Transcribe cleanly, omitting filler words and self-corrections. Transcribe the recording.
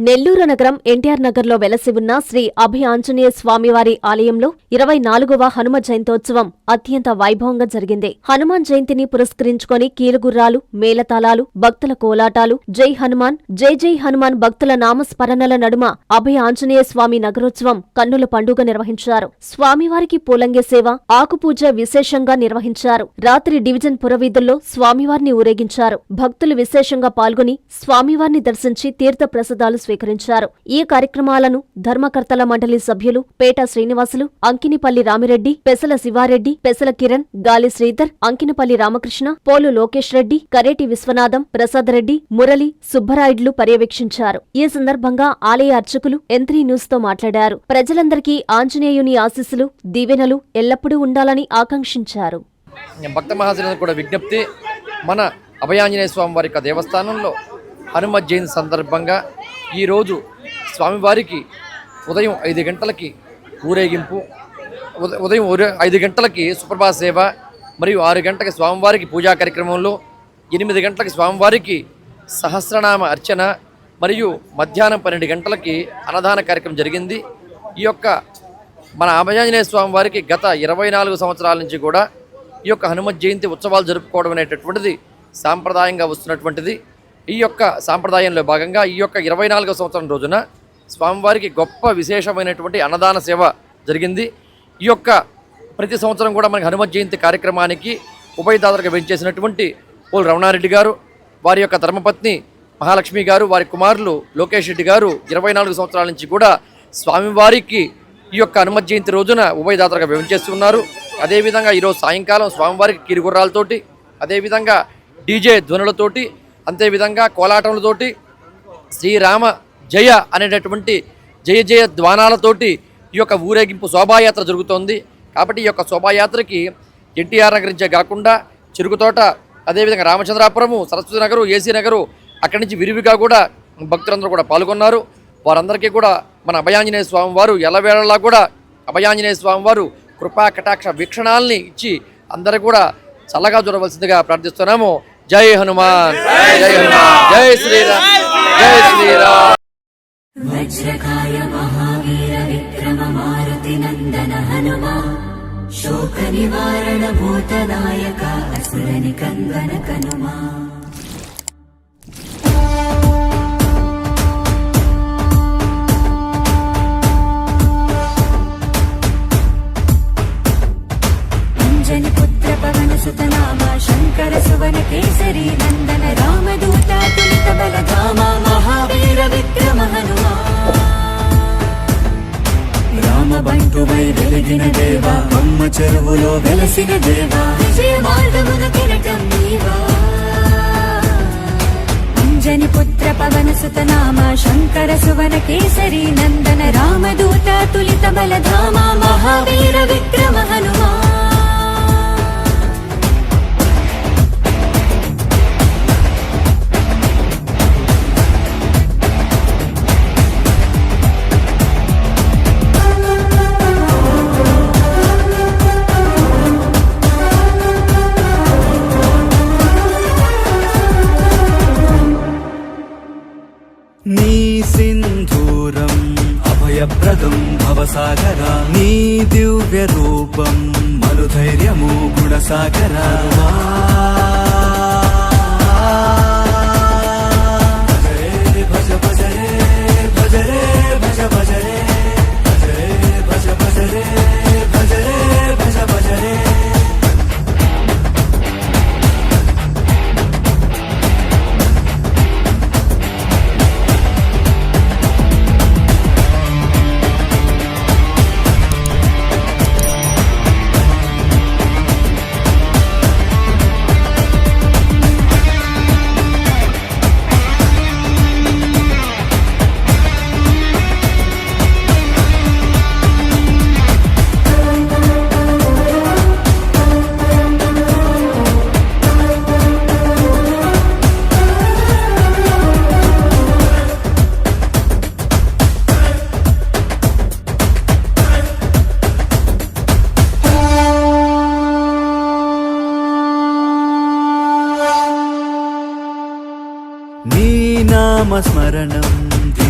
నెల్లూరు నగరం ఎన్టీఆర్ నగర్లో వెలసి ఉన్న శ్రీ అభయ ఆంజనేయ స్వామివారి ఆలయంలో 24వ హనుమ జయంతోత్సవం అత్యంత వైభవంగా జరిగింది. హనుమాన్ జయంతిని పురస్కరించుకొని కీలుగుర్రాలు, మేళతాళాలు, భక్తుల కోలాటాలు, జై హనుమాన్, జై జై హనుమాన్ భక్తుల నామస్మరణల నడుమ అభయ ఆంజనేయ స్వామి నగరోత్సవం కన్నుల పండుగ నిర్వహించారు. స్వామివారికి పూలంగే సేవ, ఆకుపూజ విశేషంగా నిర్వహించారు. రాత్రి డివిజన్ పురవీధుల్లో స్వామివారిని ఊరేగించారు. భక్తులు విశేషంగా పాల్గొని స్వామివారిని దర్శించి తీర్థ ప్రసాదాలు స్వీకరించారు. ఈ కార్యక్రమాలను ధర్మకర్తల మండలి సభ్యులు పేట శ్రీనివాసులు, అంకినిపల్లి రామిరెడ్డి, పెసల శివారెడ్డి, పెసల కిరణ్, గాలి శ్రీధర్, అంకినిపల్లి రామకృష్ణ, పోలు లోకేష్ రెడ్డి, కరేటి విశ్వనాథం, ప్రసాద్ రెడ్డి, మురళి, సుబ్బరాయుడ్లు పర్యవేక్షించారు. ఈ సందర్భంగా ఆలయ అర్చకులు ఎంత్రీ న్యూస్ తో మాట్లాడారు. ప్రజలందరికీ ఆంజనేయుని ఆశీస్సులు, దీవెనలు ఎల్లప్పుడూ ఉండాలని ఆకాంక్షించారు. భక్త మహాజనులకు కూడా విజ్ఞప్తి, మన అభయాంజనేయ స్వామి వారి యొక్క దేవస్థానంలో హనుమ జయంతి సందర్భంగా ఈరోజు స్వామివారికి ఉదయం 5 గంటలకి ఊరేగింపు, ఉదయం 5 గంటలకి సుప్రభాత సేవ, మరియు 6 గంటలకి స్వామివారికి పూజా కార్యక్రమంలో, 8 గంటలకి స్వామివారికి సహస్రనామ అర్చన, మరియు మధ్యాహ్నం 12 గంటలకి అన్నదాన కార్యక్రమం జరిగింది. ఈ యొక్క మన అభయాంజనేయ స్వామి వారికి గత 24 సంవత్సరాల నుంచి కూడా ఈ యొక్క హనుమ జయంతి ఉత్సవాలు జరుపుకోవడం అనేటటువంటిది సాంప్రదాయంగా వస్తున్నటువంటిది. ఈ యొక్క సాంప్రదాయంలో భాగంగా ఈ యొక్క 24వ సంవత్సరం రోజున స్వామివారికి గొప్ప విశేషమైనటువంటి అన్నదాన సేవ జరిగింది. ఈ యొక్క ప్రతి సంవత్సరం కూడా మనకి హనుమ జయంతి కార్యక్రమానికి ఉభయదాతలుగా వెంచేసినటువంటి పోలు రమణారెడ్డి గారు, వారి యొక్క ధర్మపత్ని మహాలక్ష్మి గారు, వారి కుమారులు లోకేష్ రెడ్డి గారు 24 సంవత్సరాల నుంచి కూడా స్వామివారికి ఈ యొక్క హనుమ జయంతి రోజున ఉభయదాతలుగా వెంచేస్తున్నారు. అదేవిధంగా ఈరోజు సాయంకాలం స్వామివారికి కిరుగుర్రాలతోటి, అదేవిధంగా డీజే ధ్వనులతోటి, అంతేవిధంగా కోలాటములతోటి, శ్రీరామ జయ అనేటటువంటి జయ జయ ధ్వానాలతోటి ఈ యొక్క ఊరేగింపు శోభాయాత్ర జరుగుతోంది. కాబట్టి ఈ యొక్క శోభాయాత్రకి ఎన్టీఆర్ నగర్ నుంచే కాకుండా చెరుకుతోట, అదేవిధంగా రామచంద్రాపురము, సరస్వతి నగరు, ఏసీ నగరు, అక్కడి నుంచి విరివిగా కూడా భక్తులందరూ కూడా పాల్గొన్నారు. వారందరికీ కూడా మన అభయాంజనేయ స్వామి వారు ఎల్లవేళలా కూడా అభయాంజనేయ స్వామి వారు కృపా కటాక్ష వీక్షణాలని ఇచ్చి అందరూ కూడా చల్లగా చూడవలసిందిగా ప్రార్థిస్తున్నాము. జై హనుమాన్, జై హనుమాన్, జై శ్రీరామ్, జై శ్రీరామ్. వజ్రకాయ మహావీర విక్రమ మారుతి నందన హనుమా, శోక నివారణ భూతనాయక అసుర నికందన కనుమా. అంజని పుత్ర పవన సుత నామ శంకర సువన కేసరి నందన రామదూత తులిత బలధామ మహావీర విక్రమ హనుమా. రామబంటువై వెలిగిన దేవా, అమ్మ చెరువులో వెలసిన దేవా, విజయ మార్గమున కిరటం నీవా. అంజని పుత్ర పవన సుత నామ శంకర సువన కేసరి నందన రామదూత తులిత బలధామ మహావీర విక్రమ హనుమా. నీ సింధూరం అభయప్రదం భవసాగరా, నీ దివ్య రూపం మనుధైర్యము గుణసాగరా. భజ భజ రే భజ రే భజ భజ రే భజ భజ రే భజ రే భజ భజ రే. నీ నామస్మరణం